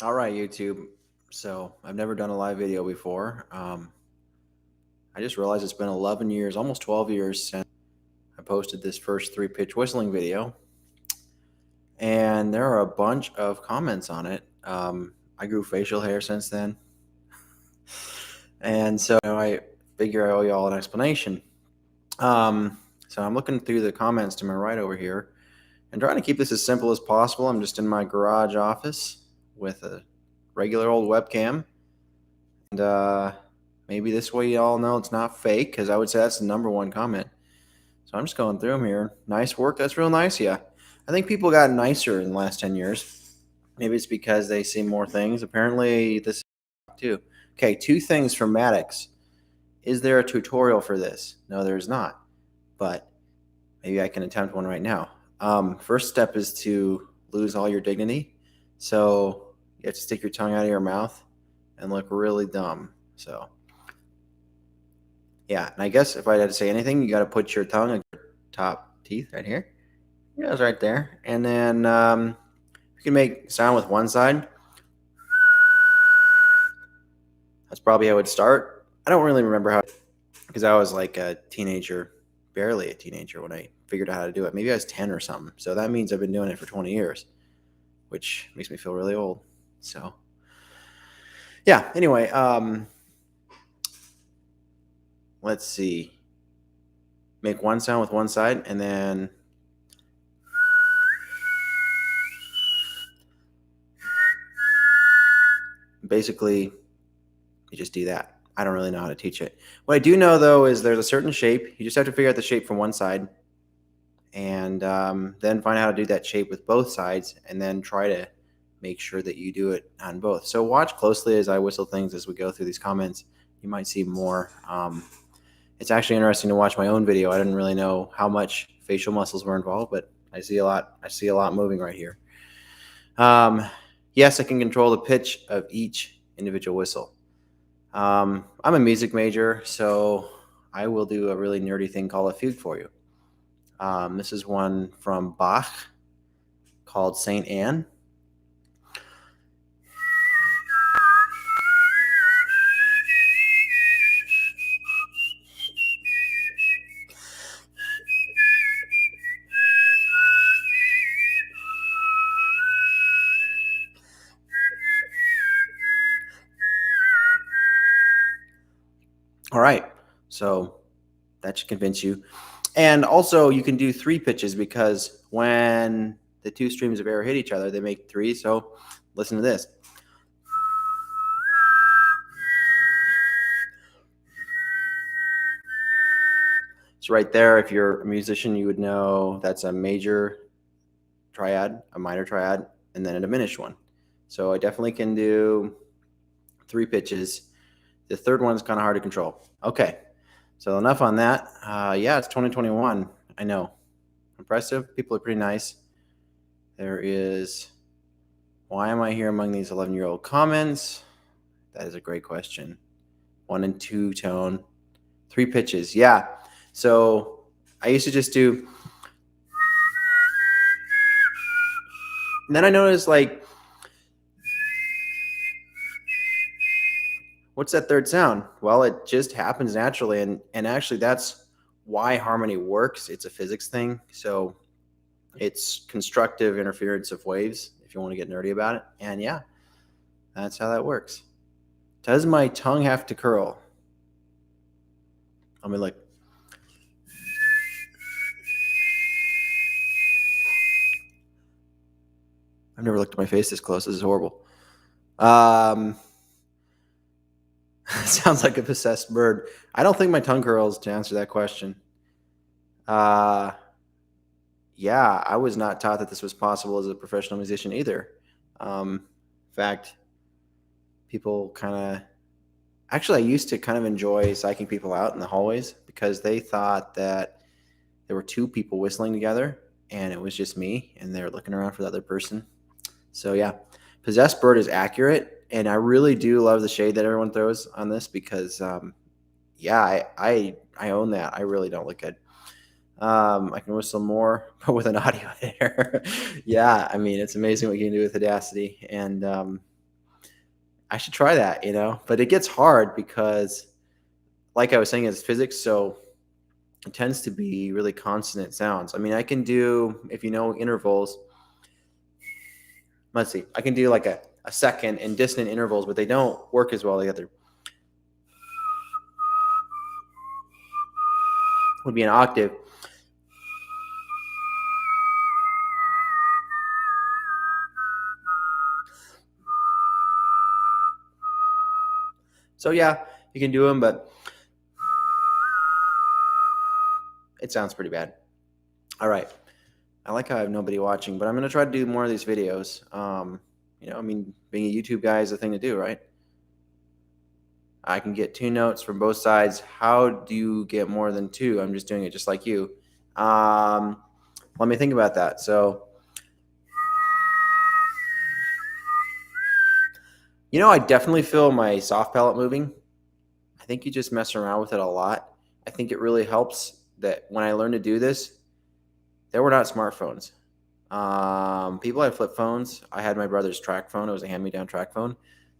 All right, YouTube. So I've never done a live video before. I just realized it's been 11 years, almost 12 years since I posted this first three pitch whistling video. And there are a bunch of comments on it. I grew facial hair since then. And so I figure I owe you all an explanation. So I'm looking through the comments to my right over here and trying to keep this as simple as possible. I'm just in my garage office with a regular old webcam. And maybe this way you all know it's not fake, because I would say that's the number one comment. So I'm just going through them here. Nice work. That's real nice. Yeah. I think people got nicer in the last 10 years. Maybe it's because they see more things. Apparently, this too. Okay, two things from Maddox. Is there a tutorial for this? No, there's not. But maybe I can attempt one right now. First step is to lose all your dignity. So you have to stick your tongue out of your mouth and look really dumb. So yeah, and I guess if I had to say anything, you got to put your tongue on your top teeth right here. Yeah, it's right there. And then you can make sound with one side. That's probably how it would start. I don't really remember how, because I was like a teenager, barely a teenager when I figured out how to do it. Maybe I was 10 or something. So that means I've been doing it for 20 years, which makes me feel really old. So yeah, anyway, let's see. Make one sound with one side and then basically you just do that. I don't really know how to teach it. What I do know though is there's a certain shape. You just have to figure out the shape from one side and then find out how to do that shape with both sides and then try to make sure that you do it on both. So watch closely as I whistle things as we go through these comments. You might see more. It's actually interesting to watch my own video. I didn't really know how much facial muscles were involved, but I see a lot. I see a lot moving right here. Yes, I can control the pitch of each individual whistle. I'm a music major, so I will do a really nerdy thing called a fugue for you. This is one from Bach called Saint Anne. All right, so that should convince you. And also, you can do three pitches because when the two streams of air hit each other, they make three. So listen to this. So right there, if you're a musician, you would know that's a major triad, a minor triad, and then a diminished one. So I definitely can do three pitches. The third one is kind of hard to control. Okay, so enough on that. Yeah, it's 2021. I know. Impressive. People are pretty nice. There is, why am I here among these 11-year-old comments? That is a great question. 1 and 2 tone, 3 pitches. Yeah. So I used to just do, and then I noticed like, what's that third sound? Well, it just happens naturally. And actually that's why harmony works. It's a physics thing. So it's constructive interference of waves, if you want to get nerdy about it. And yeah, that's how that works. Does my tongue have to curl? Let me look. I've never looked at my face this close. This is horrible. Sounds like a possessed bird. I don't think my tongue curls to answer that question. Yeah, I was not taught that this was possible as a professional musician either. In fact, people kind of, actually, I used to kind of enjoy psyching people out in the hallways because they thought that there were two people whistling together and it was just me and they're looking around for the other person. So yeah, possessed bird is accurate, and I really do love the shade that everyone throws on this because yeah, I own that. I really don't look good. I can whistle more, but with an audio editor. Yeah, I mean, it's amazing what you can do with Audacity. And I should try that, but it gets hard because, like I was saying, it's physics, so it tends to be really consonant sounds. I mean, I can do, if you know intervals, let's see, I can do like a second in dissonant intervals, but they don't work as well together. Would be an octave. So yeah, you can do them, but it sounds pretty bad. All right. I like how I have nobody watching, but I'm going to try to do more of these videos. I mean, being a YouTube guy is a thing to do, right? I can get two notes from both sides. How do you get more than two? I'm just doing it just like you. Let me think about that. So, I definitely feel my soft palate moving. I think you just mess around with it a lot. I think it really helps that when I learned to do this, there were not smartphones. People had flip phones. I had my brother's track phone. It was a hand-me-down track phone.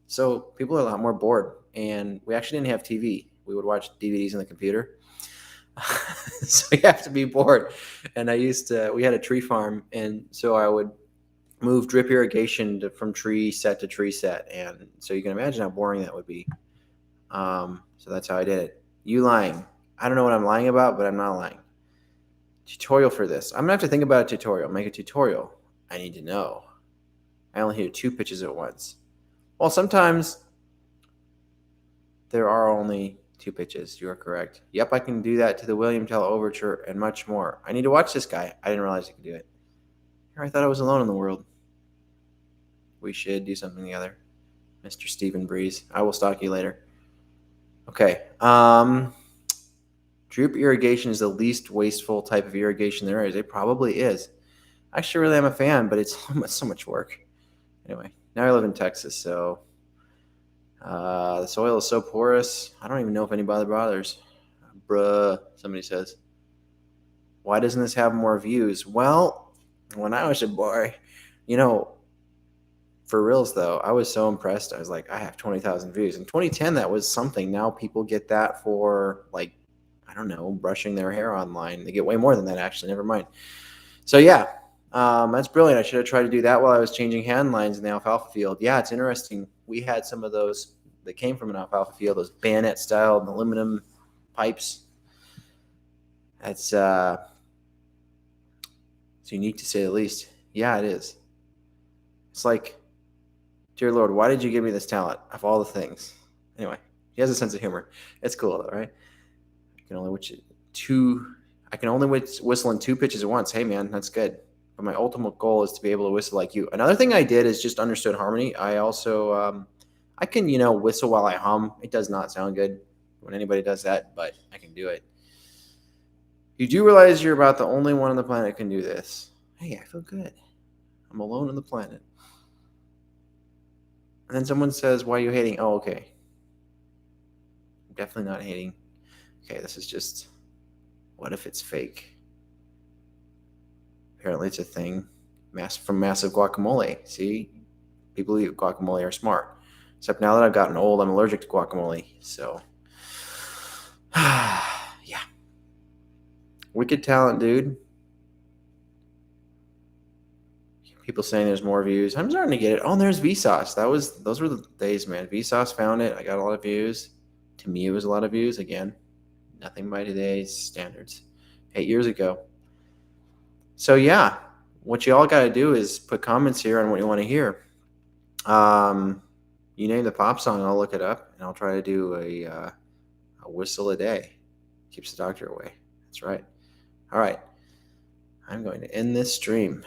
So people are a lot more bored. And we actually didn't have TV. We would watch DVDs on the computer. So you have to be bored. And we had a tree farm. And so I would move drip irrigation from tree set to tree set. And so you can imagine how boring that would be. So that's how I did it. You lying. I don't know what I'm lying about, but I'm not lying. Tutorial for this. I'm going to have to think about a tutorial. Make a tutorial. I need to know. I only hear two pitches at once. Well, sometimes there are only two pitches. You are correct. Yep, I can do that to the William Tell Overture and much more. I need to watch this guy. I didn't realize he could do it. I thought I was alone in the world. We should do something together. Mr. Stephen Breeze. I will stalk you later. Okay. Drip irrigation is the least wasteful type of irrigation there is. It probably is. I actually really am a fan, but it's so much work. Anyway, now I live in Texas, so the soil is so porous. I don't even know if anybody bothers. Bruh, somebody says. Why doesn't this have more views? Well, when I was a boy, for reals though, I was so impressed. I was like, I have 20,000 views. In 2010, that was something. Now people get that for I don't know, brushing their hair online. They get way more than that, actually. Never mind. So yeah, that's brilliant. I should have tried to do that while I was changing hand lines in the alfalfa field. Yeah, it's interesting. We had some of those that came from an alfalfa field, those bayonet-style aluminum pipes. It's unique to say the least. Yeah, it is. It's like, dear Lord, why did you give me this talent of all the things? Anyway, he has a sense of humor. It's cool though, right? I can only whistle in two pitches at once. Hey man, that's good. But my ultimate goal is to be able to whistle like you. Another thing I did is just understood harmony. I also I can whistle while I hum. It does not sound good when anybody does that, but I can do it. You do realize you're about the only one on the planet who can do this. Hey, I feel good. I'm alone on the planet. And then someone says, why are you hating? Oh, okay. I'm definitely not hating. Okay, this is just, what if it's fake? Apparently it's a thing. From Massive Guacamole. See? People who eat guacamole are smart. Except now that I've gotten old, I'm allergic to guacamole. So, yeah. Wicked talent, dude. People saying there's more views. I'm starting to get it. Oh, there's Vsauce. Those were the days, man. Vsauce found it. I got a lot of views. To me, it was a lot of views. Again, nothing by today's standards. 8 years ago. So yeah, what you all got to do is put comments here on what you want to hear. You name the pop song, I'll look it up, and I'll try to do a whistle a day. Keeps the doctor away. That's right. All right. I'm going to end this stream.